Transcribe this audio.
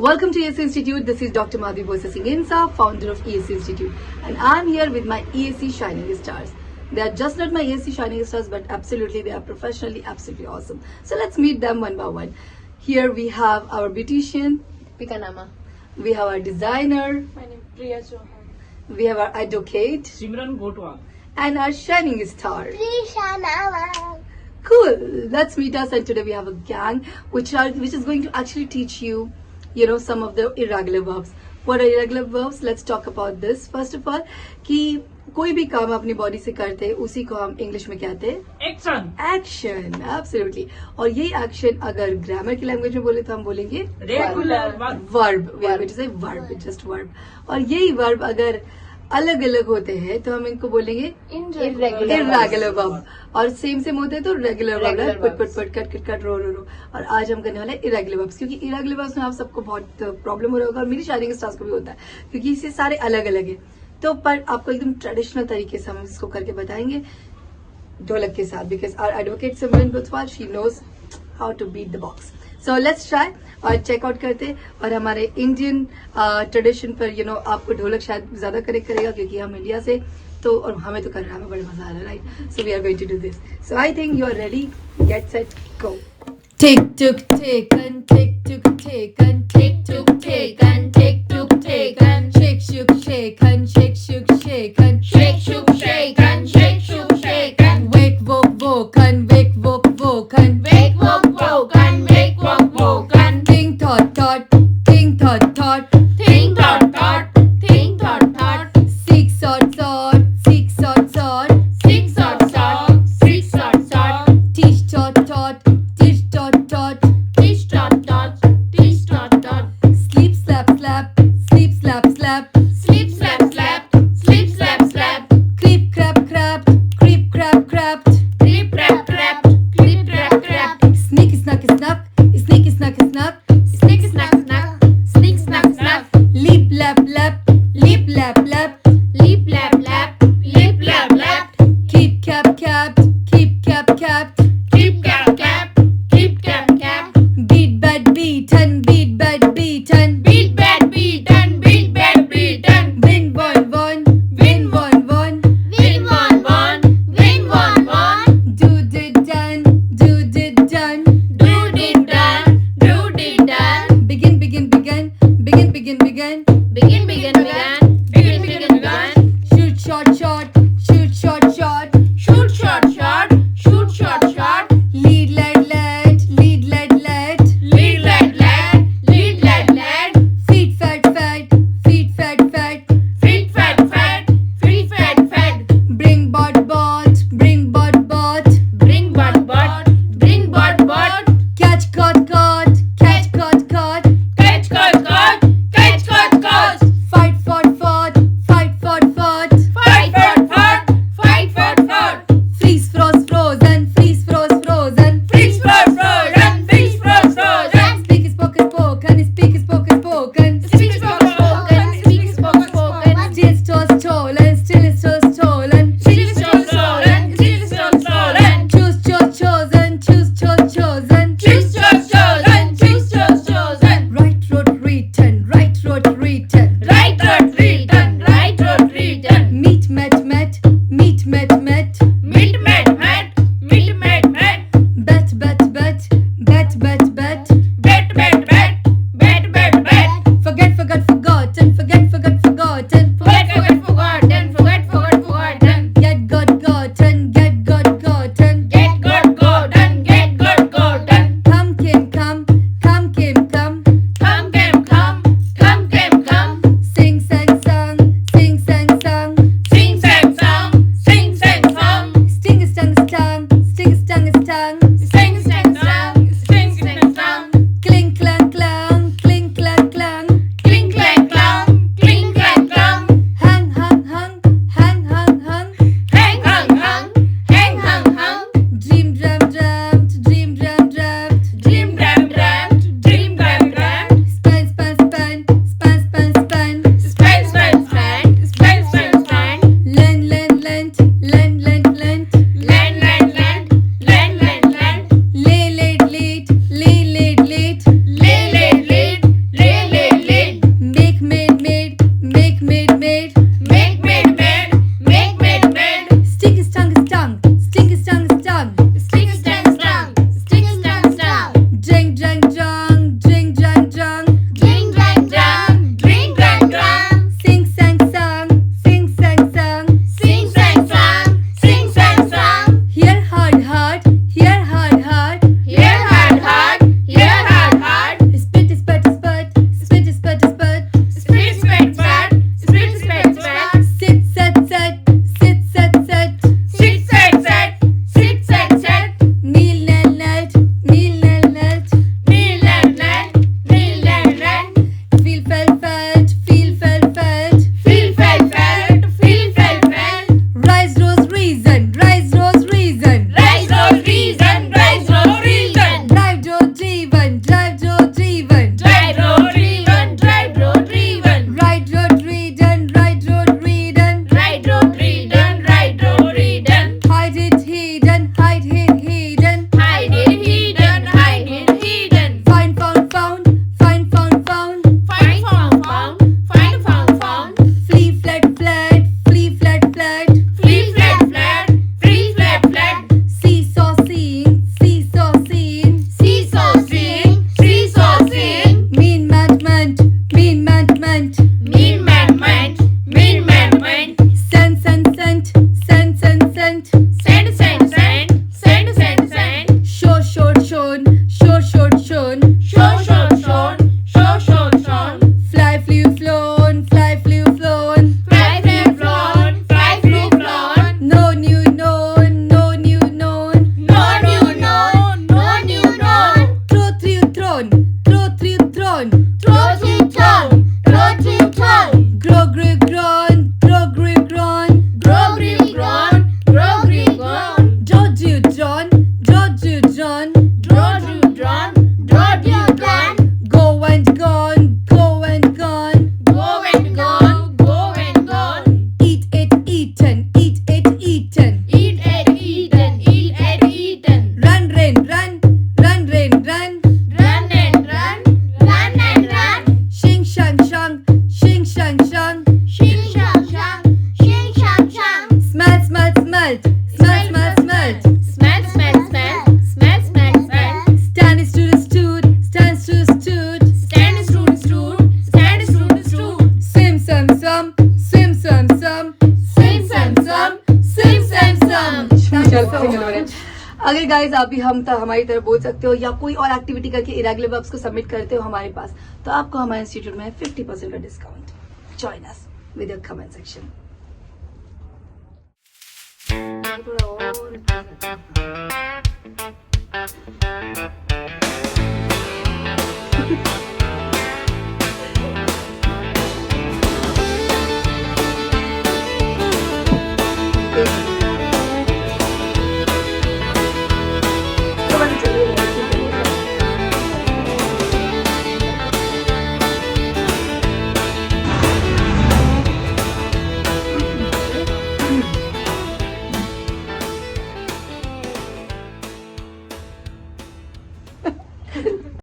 Welcome to ESC Institute. This is Dr. Madhvi Bose Singh Insa, founder of ESC Institute. And I'm here with my ESC Shining Stars. They are just not my ESC Shining Stars, but absolutely they are professionally absolutely awesome. So let's meet them one by one. Here we have our beautician, Pikanama. we have our designer, My name is Priya Chauhan. we have our advocate, Simran Gotwal. and our shining star. Prishanama. Cool. Let's meet us. And today we have a gang which is going to actually teach you, some of the irregular verbs. What are irregular verbs? Let's talk about this. First of all, कि कोई भी काम अपनी body से करते हैं उसी को हम इंग्लिश में कहते हैं Action. एक्शन. एब्सोल्युटली. और ये एक्शन अगर ग्रामर की लैंग्वेज में बोले तो हम बोलेंगे Regular verb. Verb. We are say verb, just verb. और यही वर्ब अगर अलग अलग होते हैं तो हम इनको बोलेंगे इरेगुलर वर्ब. और सेम होते हैं तो regular verb. Put put put cut cut cut row row row. और आज हम करने वाले हैं इरेगुलर वर्ब्स, क्योंकि इरेगुलर वर्ब्स में आप सबको बहुत प्रॉब्लम हो रहा होगा और मेरी शायरिंग स्टार्स को भी होता है क्योंकि इससे सारे अलग अलग है. तो पर आपको एकदम ट्रेडिशनल तरीके से हम इसको करके बताएंगे ढोलक के साथ, because our advocate Simran Gothwal she knows how to beat the box. So let's try और चेकआउट करते. और हमारे इंडियन ट्रेडिशन पर आपको ढोलक शायद ज्यादा करेक्ट करेगा क्योंकि हम इंडिया से तो, और हमें तो कर रहा है बड़ा मजा आ रहा है, right? So we are going to do this. So I think you are ready. Get set go. Tick took taken, tick took taken, tick took taken, tick took taken, shake shook shaken, shake shook shaken, shake shook shaken, shake shook shaken, wake woke woken, wake woke woken, wake woke woken, wake woke woken, think thought thought, think thought thought, think thought thought, think thought thought, seek sort sort, seek sort sort, seek sort sort, seek sort sort, teach taught taught. Tish dot dot, tish dot dot, tish dot dot. Sleep slap slap, sleep slap slap, sleep slap slap, sleep slap slap. Creep crap crap, creep crap crap, creep crap crap, creep crap crap. Sneak snuck snuck, sneak snuck snuck, sneak snuck snuck, sneak snuck snuck. Leap lap lap, leap lap lap, leap lap lap, leap lap lap. Keep cap capped, keep cap capped, keep cap capped. Keep cap cap. Beat bad beaten, beat bad beaten, beat bad beaten, beat bad beaten. Win one one, win one one, win one one, win one one. Do did done, do did done, do did done, do did done. Begin begin begin, begin begin begin, begin begin begin, begin begin begin. Shoot shot shot, shoot shot shot, shoot shot shot, shoot shot shot. Lead led led. Lead led led. Lead led led. Lead led led. Feet fat fat. Feet fat fat. Feet fat fat. Feet fat fat. Bring bot bot. Bring bot bot. Bring bot bot. Bring bot bot. Catch caught caught. Catch caught caught. Catch caught caught. Catch caught caught. Fight fought अगर guys आप भी हमारी तरह बोल सकते हो या कोई और एक्टिविटी करके इरेगुलर वर्ब्स को सबमिट करते हो हमारे पास, तो आपको हमारे इंस्टीट्यूट में 50% का discount. Join us with your comment section. थोड़ा और